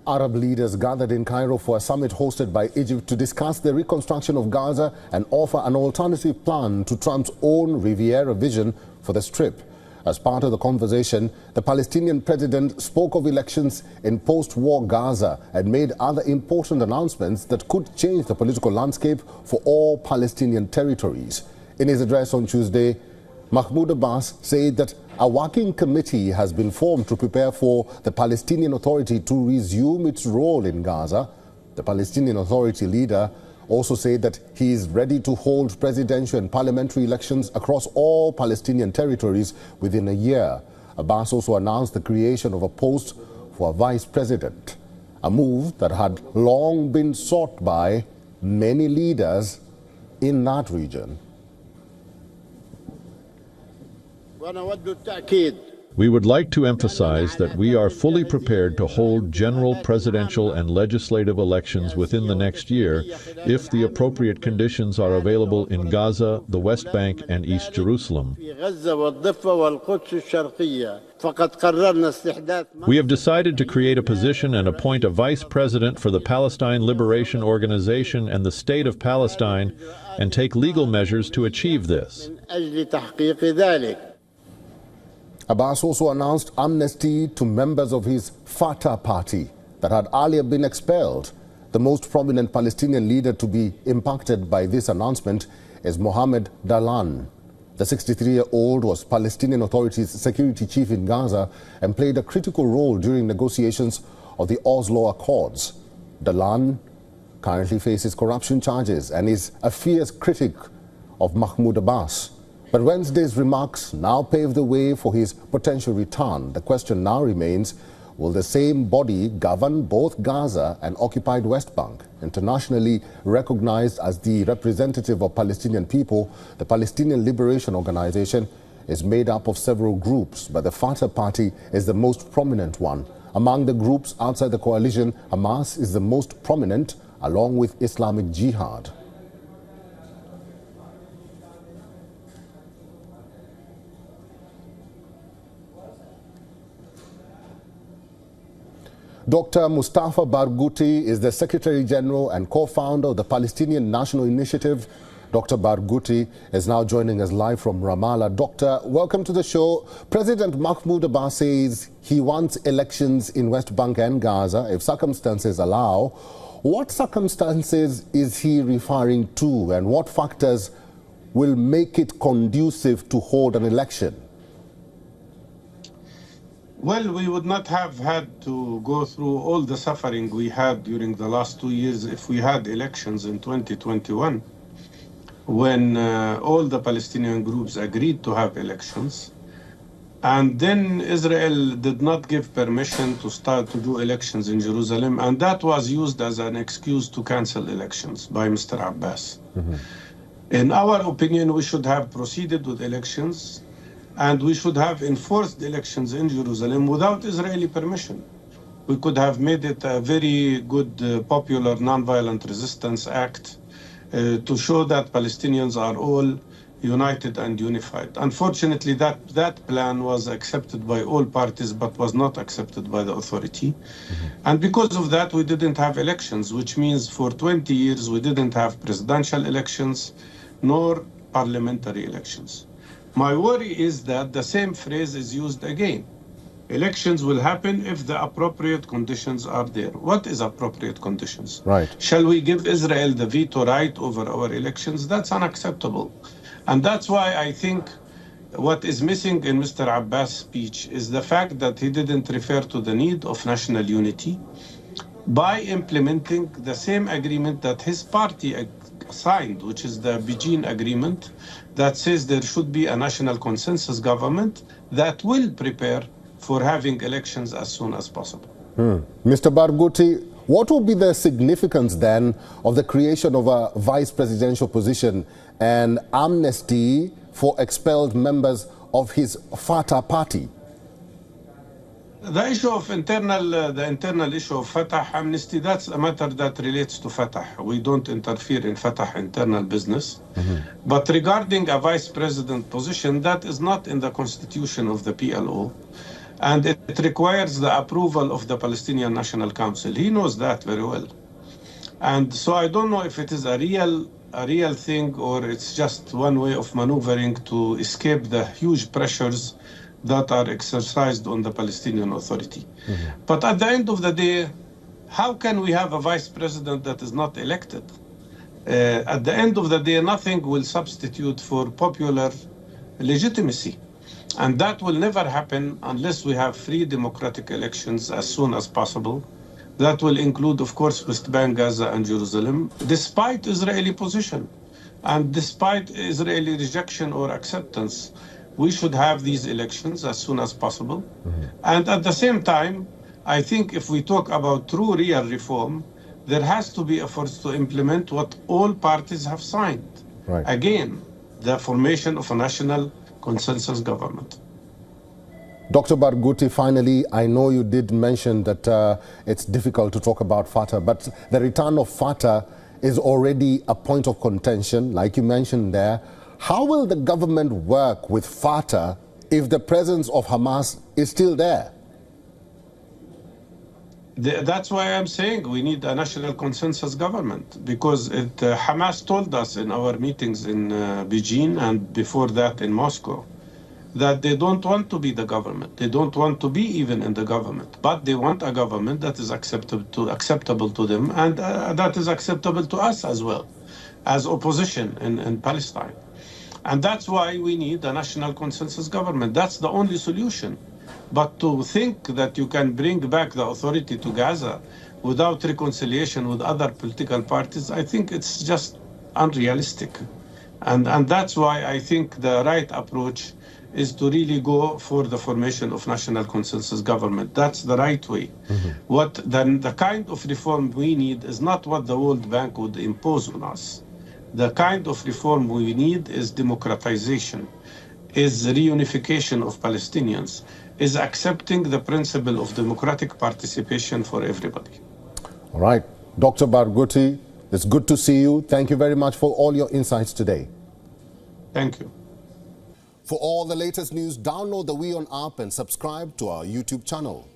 Arab leaders gathered in Cairo for a summit hosted by Egypt to discuss the reconstruction of Gaza and offer an alternative plan to Trump's own Riviera vision for the Strip. As part of the conversation, the Palestinian president spoke of elections in post-war Gaza and made other important announcements that could change the political landscape for all Palestinian territories. In his address on Tuesday, Mahmoud Abbas said that a working committee has been formed to prepare for the Palestinian Authority to resume its role in Gaza. The Palestinian Authority leader also said that he is ready to hold presidential and parliamentary elections across all Palestinian territories within a year. Abbas also announced the creation of a post for a vice president, a move that had long been sought by many leaders in that region. We would like to emphasize that we are fully prepared to hold general presidential and legislative elections within the next year if the appropriate conditions are available in Gaza, the West Bank, and East Jerusalem. We have decided to create a position and appoint a vice president for the Palestine Liberation Organization and the State of Palestine and take legal measures to achieve this. Abbas also announced amnesty to members of his Fatah party that had earlier been expelled. The most prominent Palestinian leader to be impacted by this announcement is Mohammed Dalan. The 63-year-old was Palestinian Authority's security chief in Gaza and played a critical role during negotiations of the Oslo Accords. Dalan currently faces corruption charges and is a fierce critic of Mahmoud Abbas. But Wednesday's remarks now pave the way for his potential return. The question now remains, will the same body govern both Gaza and occupied West Bank? Internationally recognized as the representative of Palestinian people, the Palestinian Liberation Organization is made up of several groups, but the Fatah party is the most prominent one. Among the groups outside the coalition, Hamas is the most prominent, along with Islamic Jihad. Dr. Mustafa Barghouti is the Secretary General and co-founder of the Palestinian National Initiative. Dr. Barghouti is now joining us live from Ramallah. Doctor, welcome to the show. President Mahmoud Abbas says he wants elections in West Bank and Gaza if circumstances allow. What circumstances is he referring to, and what factors will make it conducive to hold an election? Well, we would not have had to go through all the suffering we had during the last 2 years if we had elections in 2021, when all the Palestinian groups agreed to have elections. And then Israel did not give permission to start to do elections in Jerusalem, and that was used as an excuse to cancel elections by Mr. Abbas. In our opinion, we should have proceeded with elections, and we should have enforced elections in Jerusalem without Israeli permission. We could have made it a very good popular nonviolent resistance act to show that Palestinians are all united and unified. Unfortunately, that plan was accepted by all parties but was not accepted by the authority. And because of that, we didn't have elections, which means for 20 years we didn't have presidential elections nor parliamentary elections. My worry is that the same phrase is used again. Elections will happen if the appropriate conditions are there. What is appropriate conditions? Right. Shall we give Israel the veto right over our elections? That's unacceptable. And that's why I think what is missing in Mr. Abbas' speech is the fact that he didn't refer to the need of national unity by implementing the same agreement that his party signed, which is the Beijing Agreement, that says there should be a national consensus government that will prepare for having elections as soon as possible. Mr. Barghouti, what will be the significance then of the creation of a vice presidential position and amnesty for expelled members of his Fatah party? The issue of the internal issue of Fatah amnesty, that's a matter that relates to Fatah. We don't interfere in Fatah internal business. But regarding a vice president position, that is not in the constitution of the PLO. And it requires the approval of the Palestinian National Council. He knows that very well. And so I don't know if it is a real thing or it's just one way of maneuvering to escape the huge pressures that are exercised on the Palestinian Authority. But at the end of the day, how can we have a vice president that is not elected? At the end of the day, nothing will substitute for popular legitimacy. And that will never happen unless we have free democratic elections as soon as possible. That will include, of course, West Bank, Gaza, and Jerusalem, despite Israeli position and despite Israeli rejection or acceptance. We should have these elections as soon as possible. And at the same time, I think if we talk about true real reform, there has to be efforts to implement what all parties have signed. Right. Again, the formation of a national consensus government. Dr. Barghouti, finally, I know you did mention that it's difficult to talk about Fatah, but the return of Fatah is already a point of contention, like you mentioned there. How will the government work with Fatah if the presence of Hamas is still there? That's why I'm saying we need a national consensus government, because Hamas told us in our meetings in Beijing and before that in Moscow that they don't want to be the government. They don't want to be even in the government, but they want a government that is acceptable to them and that is acceptable to us as well, as opposition in Palestine. And that's why we need a national consensus government. That's the only solution. But to think that you can bring back the authority to Gaza without reconciliation with other political parties, I think it's just unrealistic. And that's why I think the right approach is to really go for the formation of national consensus government. That's the right way. The kind of reform we need is not what the World Bank would impose on us. The kind of reform we need is democratization, is reunification of Palestinians, is accepting the principle of democratic participation for everybody. All right. Dr. Barghouti, it's good to see you. Thank you very much for all your insights today. Thank you. For all the latest news, download the WION app and subscribe to our YouTube channel.